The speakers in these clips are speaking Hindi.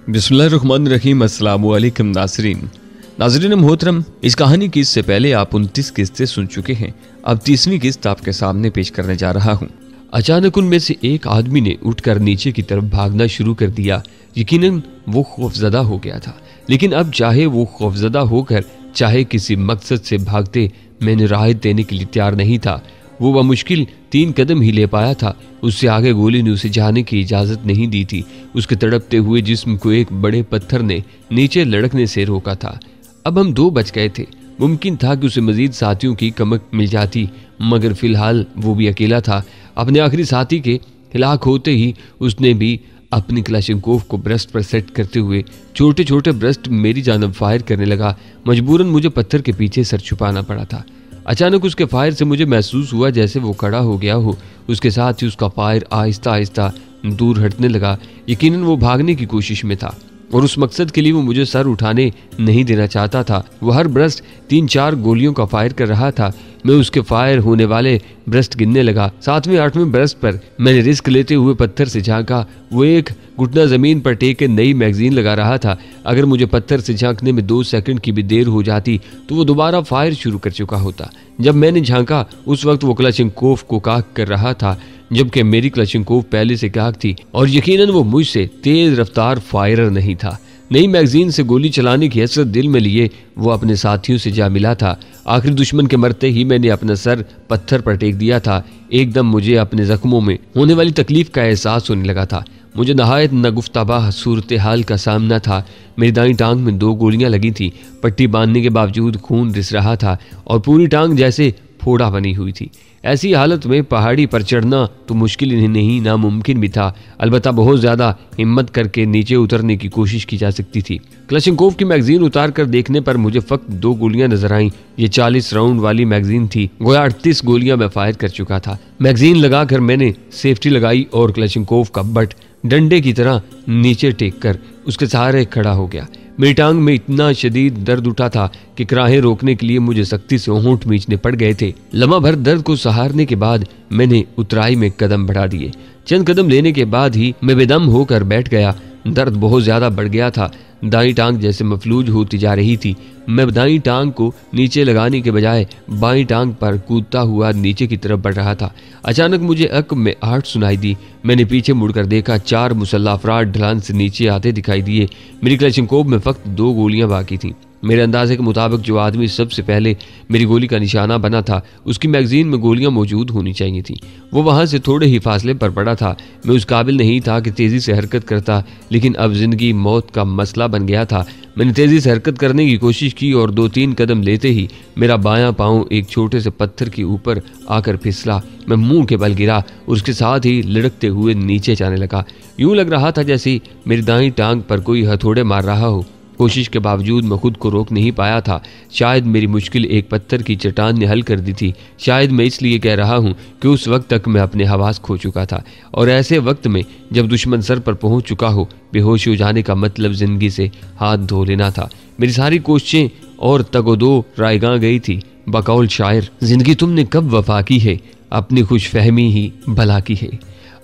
बिस्मिल्लाहिर्रहमानिर्रहीम। अस्सलाम वालेकुम नाज़रीन मोहतरम, इस कहानी की इससे पहले आप 29 किस्तें सुन चुके हैं। अब 30वीं किस्त आपके सामने पेश करने जा रहा हूँ। अचानक उनमें से एक आदमी ने उठकर नीचे की तरफ भागना शुरू कर दिया। यकीनन वो खौफजदा हो गया था, लेकिन अब चाहे वो खौफजदा होकर चाहे किसी मकसद से भागते, मैंने राहत देने के लिए तैयार नहीं था। वो बमुश्किल 3 कदम ही ले पाया था। उससे आगे गोली ने उसे जाने की इजाज़त नहीं दी थी। उसके तड़पते हुए जिस्म को एक बड़े पत्थर ने नीचे लड़कने से रोका था। अब हम 2 बच गए थे। मुमकिन था कि उसे मजीद साथियों की कमक मिल जाती, मगर फिलहाल वो भी अकेला था। अपने आखिरी साथी के हिलाक होते ही उसने भी अपनी क्लाशिंकोव को ब्रेस्ट पर सेट करते हुए छोटे छोटे ब्रेस्ट मेरी जानब फायर करने लगा। मजबूरन मुझे पत्थर के पीछे सर छुपाना पड़ा था। अचानक उसके फायर से मुझे महसूस हुआ जैसे वो खड़ा हो गया हो। उसके साथ ही उसका फायर आहिस्ता आहिस्ता दूर हटने लगा। यकीनन वो भागने की कोशिश में था और उस मकसद के लिए वो मुझे सर उठाने नहीं देना चाहता था। वो हर ब्रेस्ट 3-4 गोलियों का फायर कर रहा था। मैं उसके फायर होने वाले ब्रेस्ट गिनने लगा। 7वें 8वें ब्रेस्ट पर मैंने रिस्क लेते हुए पत्थर से झांका। वो एक घुटना जमीन पर टेक के नई मैगजीन लगा रहा था। अगर मुझे पत्थर से झांकने में 2 सेकंड की भी देर हो जाती तो वो दोबारा फायर शुरू कर चुका होता। जब मैंने झांका उस वक्त वो क्लाशिंकोव को काक कर रहा था, जबकि मेरी क्लाशिंकोव पहले से काक थी और यकीनन वो मुझसे तेज रफ्तार फायरर नहीं था। नई मैगजीन से गोली चलाने की हसरत दिल में लिए वो अपने साथियों से जा मिला था। आखिरी दुश्मन के मरते ही मैंने अपना सर पत्थर पर टेक दिया था। एकदम मुझे अपने जख्मों में होने वाली तकलीफ का एहसास होने लगा था। मुझे नहायत नगुफ्ताबाह सूरत हाल का सामना था। मेरी दाईं टांग में 2 गोलियां लगी थी। पट्टी बांधने के बावजूद खून रिस रहा था और पूरी टांग जैसे फोड़ा बनी हुई थी। ऐसी हालत में पहाड़ी पर चढ़ना तो मुश्किल ही नहीं, नामुमकिन भी था। अलबत्ता बहुत ज़्यादा हिम्मत करके नीचे उतरने की कोशिश की जा सकती थी। क्लाशिंकोव की मैगजीन उतार कर देखने पर मुझे फक्त 2 गोलियां नजर आईं। ये 40 राउंड वाली मैगजीन थी। गोया 38 गोलियां मैं फायर कर चुका था। मैगजीन लगाकर मैंने सेफ्टी लगाई और क्लाशिंकोव का बट डंडे की तरह नीचे टेक कर उसके सहारे खड़ा हो गया। मेरी टांग में इतना शदीद दर्द उठा था कि कराहे रोकने के लिए मुझे सख्ती से होंठ मींचने पड़ गए थे। लम्हा भर दर्द को सहारने के बाद मैंने उतराई में कदम बढ़ा दिए। चंद कदम लेने के बाद ही मैं बेदम होकर बैठ गया। दर्द बहुत ज्यादा बढ़ गया था। दाईं टांग जैसे मफलूज होती जा रही थी। मैं दाईं टांग को नीचे लगाने के बजाय बाईं टांग पर कूदता हुआ नीचे की तरफ बढ़ रहा था। अचानक मुझे अक्ब में आहट सुनाई दी। मैंने पीछे मुड़कर देखा। 4 मुसल्लह अफराद ढलान से नीचे आते दिखाई दिए। मेरी क्लाशिंकोव में फक्त 2 गोलियां बाकी थीं। मेरे अंदाजे के मुताबिक जो आदमी सबसे पहले मेरी गोली का निशाना बना था उसकी मैगजीन में गोलियां मौजूद होनी चाहिए थी। वो वहां से थोड़े ही फासले पर पड़ा था। मैं उस काबिल नहीं था कि तेजी से हरकत करता, लेकिन अब जिंदगी मौत का मसला बन गया था। मैंने तेजी से हरकत करने की कोशिश की और 2-3 कदम लेते ही मेरा बायां पांव एक छोटे से पत्थर के ऊपर आकर फिसला। मैं मुंह के बल गिरा और उसके साथ ही लुढ़कते हुए नीचे जाने लगा। यूं लग रहा था जैसे मेरी दाईं टांग पर कोई हथौड़े मार रहा हो। कोशिश के बावजूद मैं खुद को रोक नहीं पाया था। शायद मेरी मुश्किल एक पत्थर की चट्टान ने हल कर दी थी। शायद मैं इसलिए कह रहा हूँ कि उस वक्त तक मैं अपने हवास खो चुका था और ऐसे वक्त में जब दुश्मन सर पर पहुंच चुका हो, बेहोश हो जाने का मतलब जिंदगी से हाथ धो लेना था। मेरी सारी कोशिशें और तगोदो रायगां गई थी। बकौल शायर, जिंदगी तुमने कब वफा की है, अपनी खुशफहमी ही भला की है।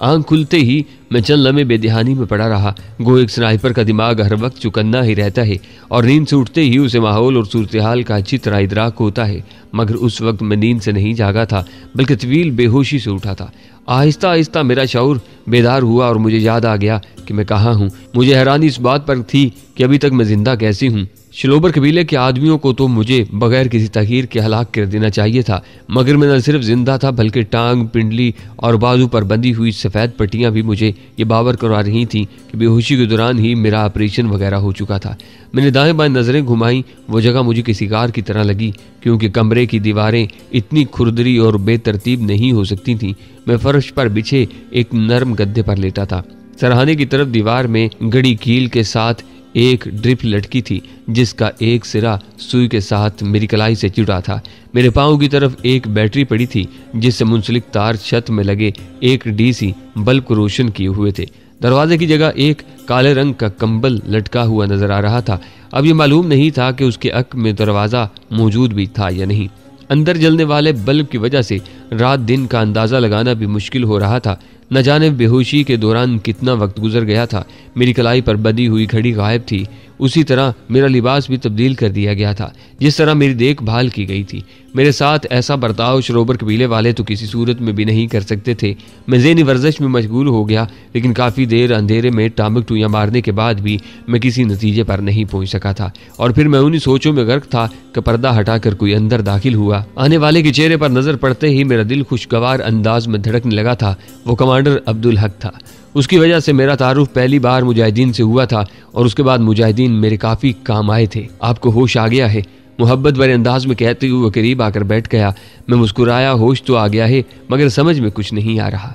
आंख खुलते ही मैं चंद लम्हे बेध्यानी में पड़ा रहा। गो एक स्नाइपर का दिमाग हर वक्त चुकन्ना ही रहता है और नींद से उठते ही उसे माहौल और सूरत हाल का अच्छी तरह इदराक होता है। मगर उस वक्त मैं नींद से नहीं जागा था, बल्कि तवील बेहोशी से उठा था। आहिस्ता आहिस्ता मेरा शऊर बेदार हुआ और मुझे याद आ गया कि मैं कहाँ हूँ। मुझे हैरानी इस बात पर थी कि अभी तक मैं जिंदा कैसे हूँ। शलोबर कबीले के आदमियों को तो मुझे बगैर किसी तखीर के हलाक कर देना चाहिए था, मगर मैं न सिर्फ जिंदा था बल्कि टांग, पिंडली और बाजू पर बंधी हुई सफ़ेद पट्टियां भी मुझे ये बावर करवा रही थीं कि बेहोशी के दौरान ही मेरा ऑपरेशन वगैरह हो चुका था। मैंने दाएं बाएं नज़रें घुमाई। वो जगह मुझे किसी कार की तरह लगी, क्योंकि कमरे की दीवारें इतनी खुरदरी और बेतरतीब नहीं हो सकती थीं। मैं फर्श पर बिछे एक नरम गद्दे पर लेटा था। सरहाने की तरफ दीवार में गड़ी कील के साथ एक ड्रिप लटकी थी, जिसका एक सिरा सुई के साथ मेरी कलाई से जुड़ा था। मेरे पांव की तरफ एक बैटरी पड़ी थी, जिससे मुंसलिक तार छत में लगे एक डीसी बल्ब को रोशन किए हुए थे। दरवाजे की जगह एक काले रंग का कंबल लटका हुआ नजर आ रहा था। अब ये मालूम नहीं था कि उसके अक में दरवाजा मौजूद भी था या नहीं। अंदर जलने वाले बल्ब की वजह से रात दिन का अंदाज़ा लगाना भी मुश्किल हो रहा था। न जाने बेहोशी के दौरान कितना वक्त गुजर गया था। मेरी कलाई पर बंधी हुई घड़ी गायब थी। उसी तरह मेरा लिबास भी तब्दील कर दिया गया था जिस तरह मेरी देखभाल की गई थी। मेरे साथ ऐसा बर्ताव शरोबर कबीले वाले तो किसी सूरत में भी नहीं कर सकते थे। मैं ज़हनी वर्जिश में मशगूल हो गया, लेकिन काफ़ी देर अंधेरे में टामक टूयां मारने के बाद भी मैं किसी नतीजे पर नहीं पहुंच सका था। और फिर मैं उन्हीं सोचों में गर्क था कि पर्दा हटाकर कोई अंदर दाखिल हुआ। आने वाले के चेहरे पर नजर पड़ते ही मेरा दिल खुशगवार अंदाज में धड़कने लगा था। वो कमांडर अब्दुल हक था। उसकी वजह से मेरा तारुफ पहली बार मुजाहिदीन से हुआ था और उसके बाद मुजाहिदीन मेरे काफ़ी काम आए थे। आपको होश आ गया है? मोहब्बत भरे अंदाज में कहते हुए वो करीब आकर बैठ गया। मैं मुस्कुराया। होश तो आ गया है मगर समझ में कुछ नहीं आ रहा।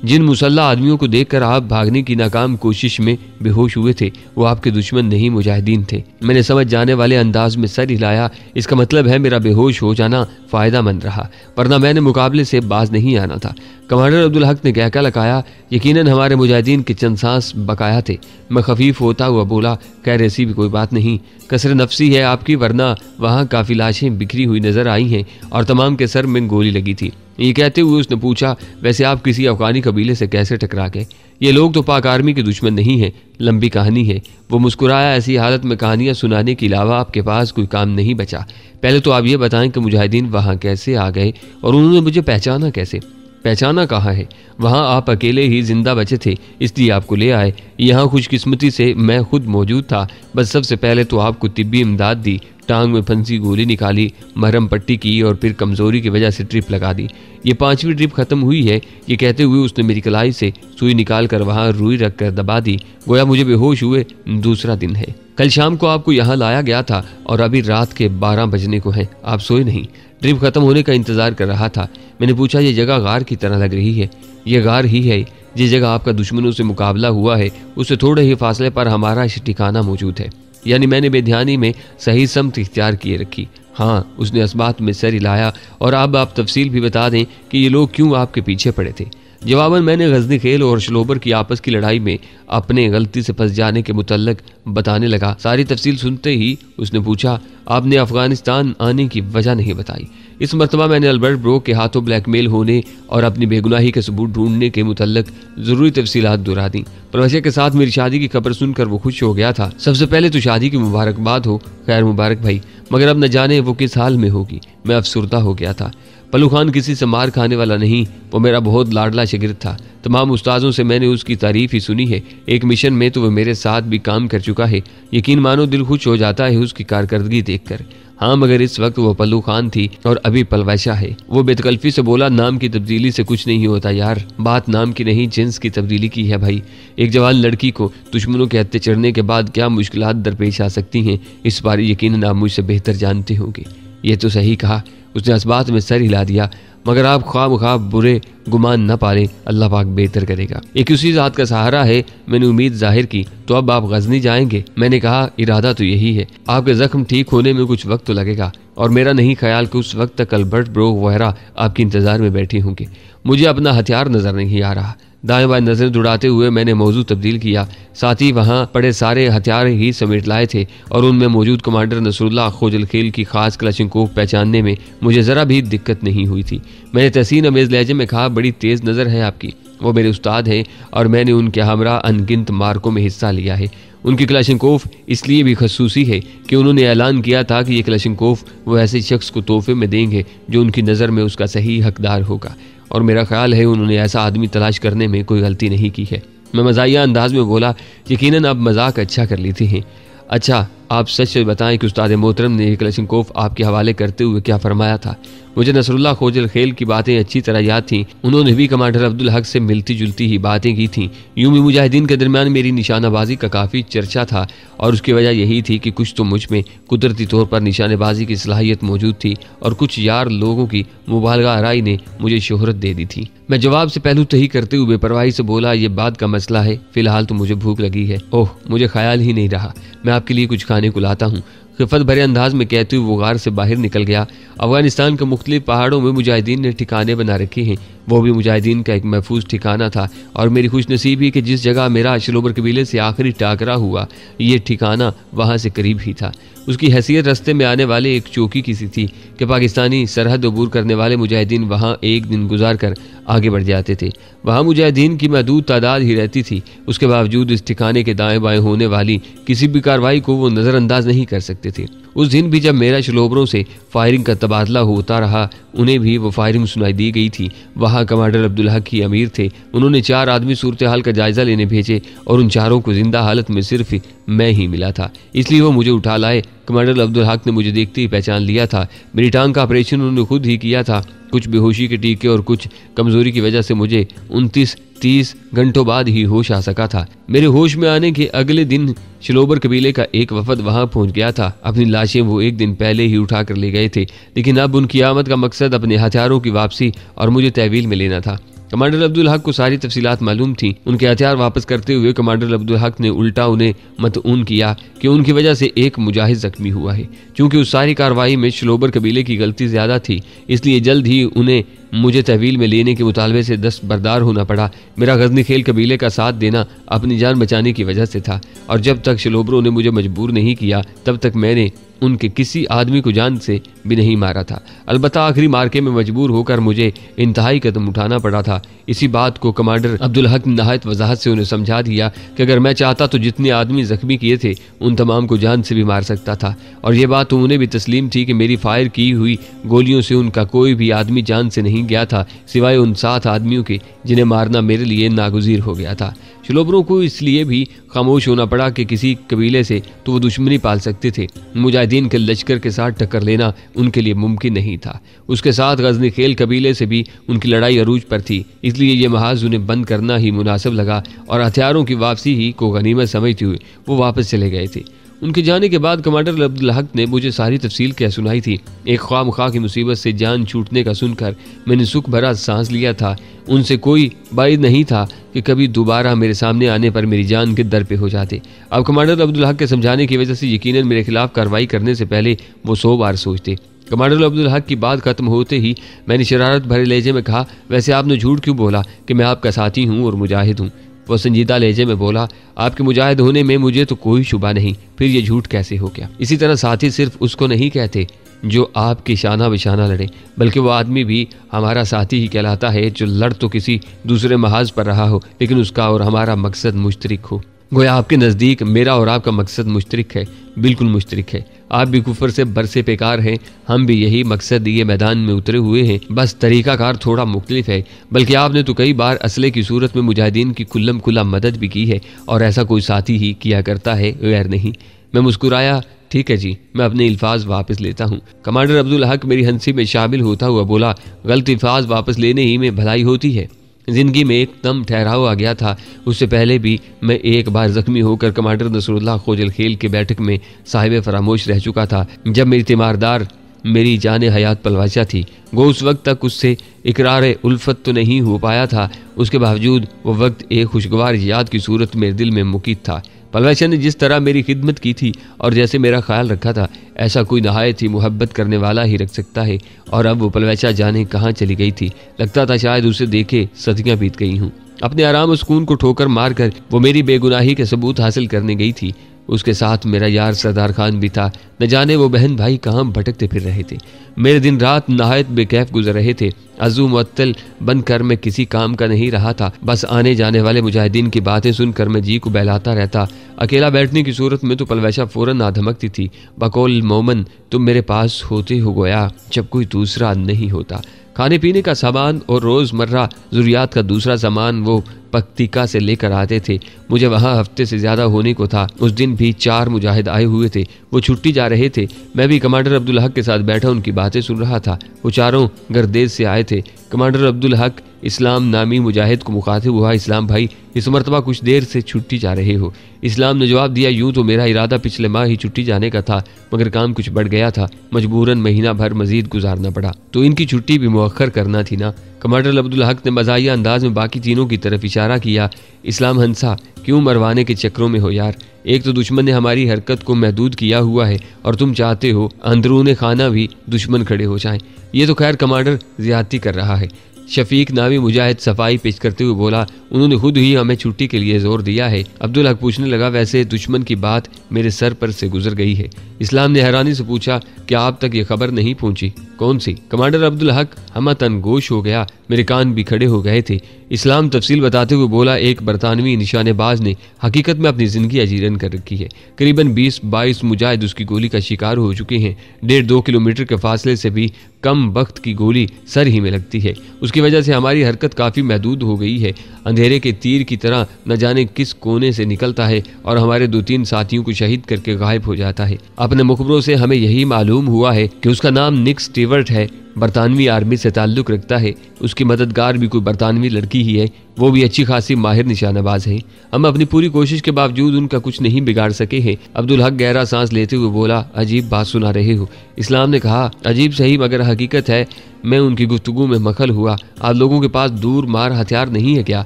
जिन मुसल्ला आदमियों को देखकर आप भागने की नाकाम कोशिश में बेहोश हुए थे वो आपके दुश्मन नहीं मुजाहिदीन थे। मैंने समझ जाने वाले अंदाज में सर हिलाया। इसका मतलब है मेरा बेहोश हो जाना फ़ायदा मंद रहा, वरना मैंने मुकाबले से बाज नहीं आना था। कमांडर अब्दुल हक ने कहका लगाया, यकीनन हमारे मुजाहिदीन के चंद सांस बकाया थे। मैं खफीफ होता हुआ बोला, खैर ऐसी भी कोई बात नहीं, कसर नफसी है आपकी, वरना वहाँ काफ़ी लाशें बिखरी हुई नजर आई हैं और तमाम के सर में गोली लगी थी। ये कहते हुए उसने पूछा, वैसे आप किसी अफगानी कबीले से कैसे टकरा गए? ये लोग तो पाक आर्मी के दुश्मन नहीं हैं, लंबी कहानी है। वो मुस्कुराया। ऐसी हालत में कहानियां सुनाने के अलावा आपके पास कोई काम नहीं बचा। पहले तो आप ये बताएं कि मुजाहिदीन वहाँ कैसे आ गए और उन्होंने मुझे पहचाना कैसे? पहचाना कहाँ है? वहाँ आप अकेले ही जिंदा बचे थे, इसलिए आपको ले आए। यहाँ खुशकिस्मती से मैं खुद मौजूद था। बस सबसे पहले तो आपको तिब्बी इमदाद दी, टांग में फंसी गोली निकाली, मरहम पट्टी की और फिर कमज़ोरी की वजह से ट्रिप लगा दी। ये 5वीं ट्रिप ख़त्म हुई है। ये कहते हुए उसने मेरी कलाई से सुई निकाल कर वहाँ रुई रख कर दबा दी। गोया मुझे बेहोश हुए दूसरा दिन है। कल शाम को आपको यहाँ लाया गया था और अभी रात के 12 बजने को हैं। आप सोए नहीं, ट्रिप ख़त्म होने का इंतज़ार कर रहा था। मैंने पूछा, ये जगह गार की तरह लग रही है? ये गार ही है। जिस जगह आपका दुश्मनों से मुकाबला हुआ है उससे थोड़े ही फासले पर हमारा ठिकाना मौजूद है। यानी मैंने बेध्यानी में सही समत इख्तियार किए रखी। हाँ, उसने इस्बात में सर हिलाया। और अब आप तफसील भी बता दें कि ये लोग क्यों आपके पीछे पड़े थे। जवाबन मैंने गजनी खेल और शलोबर की आपस की लड़ाई में अपने गलती से फंस जाने के मुतल्लक बताने लगा। सारी तफसील सुनते ही उसने पूछा, आपने अफगानिस्तान आने की वजह नहीं बताई। इस मरतबा मैंने अल्बर्ट ब्रोक के हाथों ब्लैकमेल होने और अपनी बेगुनाही के सबूत ढूंढने के मुतल्लक ज़रूरी तफसीलात दोहरा दी। प्रवशे के साथ मेरी शादी की खबर सुनकर वो खुश हो गया था। सबसे पहले तो शादी की मुबारकबाद हो। खैर मुबारक भाई, मगर अब न जाने वो किस हाल में होगी। मैं अफसुर्दा हो गया था। पल्लू खान किसी से मार खाने वाला नहीं, वो मेरा बहुत लाडला शागिर्द था। तमाम उस्तादों से मैंने उसकी तारीफ ही सुनी है। एक मिशन में तो वह मेरे साथ भी काम कर चुका है। यकीन मानो दिल खुश हो जाता है उसकी कारकर्दगी देखकर। हाँ, मगर इस वक्त वो पल्लू खान थी और अभी पलवैशा है। वो बेतकल्फी से बोला, नाम की तब्दीली से कुछ नहीं होता यार, बात नाम की नहीं जिन्स की तब्दीली की है भाई। एक जवान लड़की को दुश्मनों के हत्थे चढ़ने के बाद क्या मुश्किलात दरपेश आ सकती हैं, इस बार यकीनन आप मुझसे बेहतर जानते होंगे। ये तो सही कहा। उसने इस बात में सर हिला दिया। मगर आप ख्वाब बुरे गुमान न पालें, अल्लाह पाक बेहतर करेगा। एक उसी ज़ात का सहारा है। मैंने उम्मीद जाहिर की। तो अब आप गजनी जाएंगे? मैंने कहा, इरादा तो यही है। आपके जख्म ठीक होने में कुछ वक्त तो लगेगा और मेरा नहीं ख्याल कि उस वक्त तक अल्बर्ट ब्रोक वगैरह आपके इंतजार में बैठे होंगे। मुझे अपना हथियार नजर नहीं आ रहा। दाएं बाएं नजरें दौड़ाते हुए मैंने मौजू तब्दील किया। साथ ही वहाँ पड़े सारे हथियार ही समेट लाए थे और उनमें मौजूद कमांडर नसरुल्लाह खोजल खेल की खास क्लशिंकोव पहचानने में मुझे ज़रा भी दिक्कत नहीं हुई थी। मैंने तहसीन अमेज़ लहजे में कहा, बड़ी तेज़ नज़र है आपकी। वो मेरे उस्ताद हैं और मैंने उनके हमरा अनगिनत मार्कों में हिस्सा लिया है। उनकी क्लशिंकोव इसलिए भी खसूसी है कि उन्होंने ऐलान किया था कि ये क्लशिंकोव वो ऐसे शख्स को तोहफे में देंगे जो उनकी नज़र में उसका सही हकदार होगा। और मेरा ख्याल है उन्होंने ऐसा आदमी तलाश करने में कोई गलती नहीं की है। मैं मज़ाहिया अंदाज में बोला, यकीनन आप मजाक अच्छा कर लेते हैं। अच्छा, आप सच बताएं कि उस्ताद मोहतरम ने क्लशिंकोव आपके हवाले करते हुए क्या फरमाया था? मुझे नसरुल्लाह खोजल खेल की बातें अच्छी तरह याद थीं। उन्होंने भी कमांडर अब्दुल हक से मिलती जुलती ही बातें की थीं। यूं भी मुजाहिदीन के दरमियान मेरी निशानाबाजी का काफ़ी चर्चा था और उसकी वजह यही थी कि कुछ तो मुझ में कुदरती तौर पर निशानेबाजी की सलाहियत मौजूद थी और कुछ यार लोगों की मुबालगा आराई ने मुझे शोहरत दे दी थी। मैं जवाब से पहलू तही करते हुए बेपरवाही से बोला, ये बात का मसला है, फिलहाल तो मुझे भूख लगी है। ओह, मुझे ख्याल ही नहीं रहा। मैं आपके लिए कुछ खाने को लाता हूँ। खिफत भरे अंदाज में कहते हुए वो गार से बाहर निकल गया। अफगानिस्तान के मुख्तलिफ पहाड़ों में मुजाहिदीन ने ठिकाने बना रखे हैं। वो भी मुजाहिदीन का एक महफूज ठिकाना था और मेरी खुशनसीबी कि जिस जगह मेरा शलोबर कबीले से आखिरी टाकरा हुआ ये ठिकाना वहाँ से करीब ही था। उसकी हैसियत रास्ते में आने वाले एक चौकी की सी थी कि पाकिस्तानी सरहद अबूर करने वाले मुजाहिदीन वहाँ एक दिन गुजार कर आगे बढ़ जाते थे। वहाँ मुजाहिदीन की महदूद तादाद ही रहती थी। उसके बावजूद इस ठिकाने के दाएं बाएं होने वाली किसी भी कार्रवाई को वो नज़रअंदाज नहीं कर सकते थे। उस दिन भी जब मेरा शलोबरों से फायरिंग का तबादला होता रहा, उन्हें भी वो फायरिंग सुनाई दी गई थी। वहाँ कमांडर अब्दुल हक ही अमीर थे। उन्होंने 4 आदमी सूरत हाल का जायजा लेने भेजे और उन चारों को जिंदा हालत में सिर्फ मैं ही मिला था, इसलिए वो मुझे उठा लाए। कमांडर अब्दुल हक ने मुझे देखते ही पहचान लिया था। मेरी टांग का ऑपरेशन उन्होंने खुद ही किया था। कुछ बेहोशी के टीके और कुछ कमजोरी की वजह से मुझे 29-30 घंटों बाद ही होश आ सका था। मेरे होश में आने के अगले दिन शलोबर कबीले का एक वफद वहां पहुंच गया था। अपनी लाशें वो एक दिन पहले ही उठा कर ले गए थे, लेकिन अब उनकी आमद का मकसद अपने हथियारों की वापसी और मुझे तहवील में लेना था। कमांडर अब्दुल हक को सारी तफसीलात मालूम थी। उनके हथियार वापस करते हुए कमांडर अब्दुल हक ने उल्टा उन्हें मतऊन किया कि उनकी वजह से एक मुजाहिद जख्मी हुआ है। चूंकि उस सारी कार्रवाई में शलोबर कबीले की गलती ज्यादा थी, इसलिए जल्द ही उन्हें मुझे तहवील में लेने के मुतालबे से दस्तबरदार होना पड़ा। मेरा गजनी खेल कबीले का साथ देना अपनी जान बचाने की वजह से था और जब तक शलोबरों ने मुझे मजबूर नहीं किया तब तक मैंने उनके किसी आदमी को जान से भी नहीं मारा था। अलबत्ता आखिरी मार्के में मजबूर होकर मुझे इंतहाई कदम उठाना पड़ा था। इसी बात को कमांडर अब्दुल हक ने नहायत वजाहत से उन्हें समझा दिया कि अगर मैं चाहता तो जितने आदमी जख्मी किए थे उन तमाम को जान से भी मार सकता था। और ये बात तो उन्हें भी तस्लीम थी कि मेरी फायर की हुई गोलियों से उनका कोई भी आदमी जान से नहीं गया था, सिवाय उन 7 आदमियों के जिन्हें मारना मेरे लिए नागुज़ीर हो गया था। शलोबरों को इसलिए भी खामोश होना पड़ा कि किसी कबीले से तो वो दुश्मनी पाल सकते थे, मुजाहिदीन के लश्कर के साथ टक्कर लेना उनके लिए मुमकिन नहीं था। उसके साथ गजनी खेल कबीले से भी उनकी लड़ाई अरूज पर थी, इसलिए ये महाज उन्हें बंद करना ही मुनासिब लगा और हथियारों की वापसी ही को गनीमत समझते हुए वो वापस चले गए थे। उनके जाने के बाद कमांडर अब्दुल हक ने मुझे सारी तफसील क्या सुनाई थी। एक ख्वाम-ख्वाह की मुसीबत से जान छूटने का सुनकर मैंने सुख भरा सांस लिया था। उनसे कोई बाइद नहीं था कि कभी दोबारा मेरे सामने आने पर मेरी जान के दर पे हो जाते। अब कमांडर अब्दुल हक के समझाने की वजह से यकीनन मेरे खिलाफ कार्रवाई करने से पहले वो 100 बार सोचते। कमांडर अब्दुल हक की बात खत्म होते ही मैंने शरारत भरे लहजे में कहा, वैसे आपने झूठ क्यों बोला कि मैं आपका साथी हूँ और मुजाहिद हूँ? वो संजीदा लहजे में बोला, आपके मुजाहिद होने में मुझे तो कोई शुबा नहीं, फिर ये झूठ कैसे हो गया? इसी तरह साथी सिर्फ उसको नहीं कहते जो आपके शाना बिशाना लड़े, बल्कि वो आदमी भी हमारा साथी ही कहलाता है जो लड़ तो किसी दूसरे महाज पर रहा हो, लेकिन उसका और हमारा मकसद मुश्तरिक हो। गोया आपके नज़दीक मेरा और आपका मकसद मुश्तरिक है, बिल्कुल मुश्तरिक है। आप भी कुफर से बरसे बेकार हैं, हम भी यही मकसद ये मैदान में उतरे हुए हैं, बस तरीकाकार थोड़ा मुख्तलिफ है। बल्कि आपने तो कई बार असले की सूरत में मुजाहिदीन की कुल्लम खुला मदद भी की है और ऐसा कोई साथी ही किया करता है, गैर नहीं। मैं मुस्कुराया, ठीक है जी, मैं अपने अल्फाज वापस लेता हूँ। कमांडर अब्दुल हक मेरी हंसी में शामिल होता हुआ बोला, गलत अल्फाज वापस लेने ही में भलाई होती है। जिंदगी में एकदम ठहराव आ गया था। उससे पहले भी मैं एक बार जख्मी होकर कमांडर नसरुल्लाह खोजल खेल के बैठक में साहिब फरामोश रह चुका था, जब मेरी तीमारदार मेरी जाने हयात पलवाशा थी। वो उस वक्त तक उससे इकरार उल्फत तो नहीं हो पाया था, उसके बावजूद वो वक्त एक खुशगवार याद की सूरत मेरे दिल में मुकीद था। पलवाशा ने जिस तरह मेरी खिदमत की थी और जैसे मेरा ख्याल रखा था, ऐसा कोई नहायत ही मुहब्बत करने वाला ही रख सकता है। और अब वो पलवाशा जाने कहाँ चली गई थी। लगता था शायद उसे देखे सदियाँ बीत गई हूँ। अपने आराम और सुकून को ठोकर मारकर वो मेरी बेगुनाही के सबूत हासिल करने गई थी। उसके साथ मेरा यार सरदार खान भी था। न जाने वो बहन भाई कहाँ भटकते फिर रहे थे। मेरे दिन रात नहायत बेकैफ गुजर रहे थे। अज़ू मुअत्तल बनकर मैं किसी काम का नहीं रहा था। बस आने जाने वाले मुजाहिदीन की बातें सुनकर मैं जी को बहलाता रहता। अकेला बैठने की सूरत में तो पलवैशा फौरन आ धमकती थी, बकौल मोमन तुम मेरे पास होते हो गोया जब कोई दूसरा नहीं होता। खाने पीने का सामान और रोज़मर्रा ज़रूरियात का दूसरा सामान वो पक्तिका से लेकर आते थे। मुझे वहाँ हफ्ते से ज़्यादा होने को था। उस दिन भी 4 मुजाहिद आए हुए थे। वो छुट्टी जा रहे थे। मैं भी कमांडर अब्दुल हक के साथ बैठा उनकी बातें सुन रहा था। वो चारों गर्देज से आए थे। कमांडर अब्दुल हक इस्लाम नामी मुजाहिद को मुखातिब हुआ, इस्लाम भाई इस मरतबा कुछ देर से छुट्टी जा रहे हो। इस्लाम ने जवाब दिया, यूँ तो मेरा इरादा पिछले माह ही छुट्टी जाने का था, मगर काम कुछ बढ़ गया था, मजबूरन महीना भर मजीद गुजारना पड़ा, तो इनकी छुट्टी भी मुअख्खर करना थी ना। कमांडर अब्दुल हक ने मज़ाहिया अंदाज में बाकी तीनों की तरफ इशारा किया। इस्लाम हंसा, क्यों मरवाने के चक्रों में हो यार? एक तो दुश्मन ने हमारी हरकत को महदूद किया हुआ है और तुम चाहते हो अंदरून खाना भी दुश्मन खड़े हो जाएं। ये तो खैर कमांडर ज़्यादती कर रहा है। शफीक नामी मुजाहिद सफाई पेश करते हुए बोला, उन्होंने खुद ही हमें छुट्टी के लिए जोर दिया है। अब्दुल हक पूछने लगा, वैसे दुश्मन की बात मेरे सर पर से गुजर गई है। इस्लाम ने हैरानी से पूछा, क्या आप तक ये खबर नहीं पहुंची? कौन सी? कमांडर अब्दुल हक हमतन गोश हो गया, मेरे कान भी खड़े हो गए थे। इस्लाम तफसील बताते हुए बोला, एक बरतानवी निशानेबाज ने हकीकत में अपनी जिंदगी अजीरन कर रखी है। करीबन 20-22 मुजाहिद उसकी गोली का शिकार हो चुके हैं। 1.5-2 किलोमीटर के फासले से भी कम वक्त की गोली सर ही में लगती है। उसकी वजह से हमारी हरकत काफ़ी महदूद हो गई है। अंधेरे के तीर की तरह न जाने किस कोने से निकलता है और हमारे 2-3 साथियों को शहीद करके गायब हो जाता है। अपने मुखबरों से हमें यही मालूम हुआ है कि उसका नाम निक स्टीवर्ट है, बरतानवी आर्मी से ताल्लुक़ रखता है। उसकी मददगार भी कोई बरतानवी लड़की ही है, वो भी अच्छी खासी माहिर निशानाबाज है। हम अपनी पूरी कोशिश के बावजूद उनका कुछ नहीं बिगाड़ सके हैं। अब्दुल हक गहरा सांस लेते हुए बोला, अजीब बात सुना रहे हो। इस्लाम ने कहा, अजीब सही मगर हकीकत है। मैं उनकी गुफ्तगू में मखल हुआ, आप लोगों के पास दूर मार हथियार नहीं है क्या?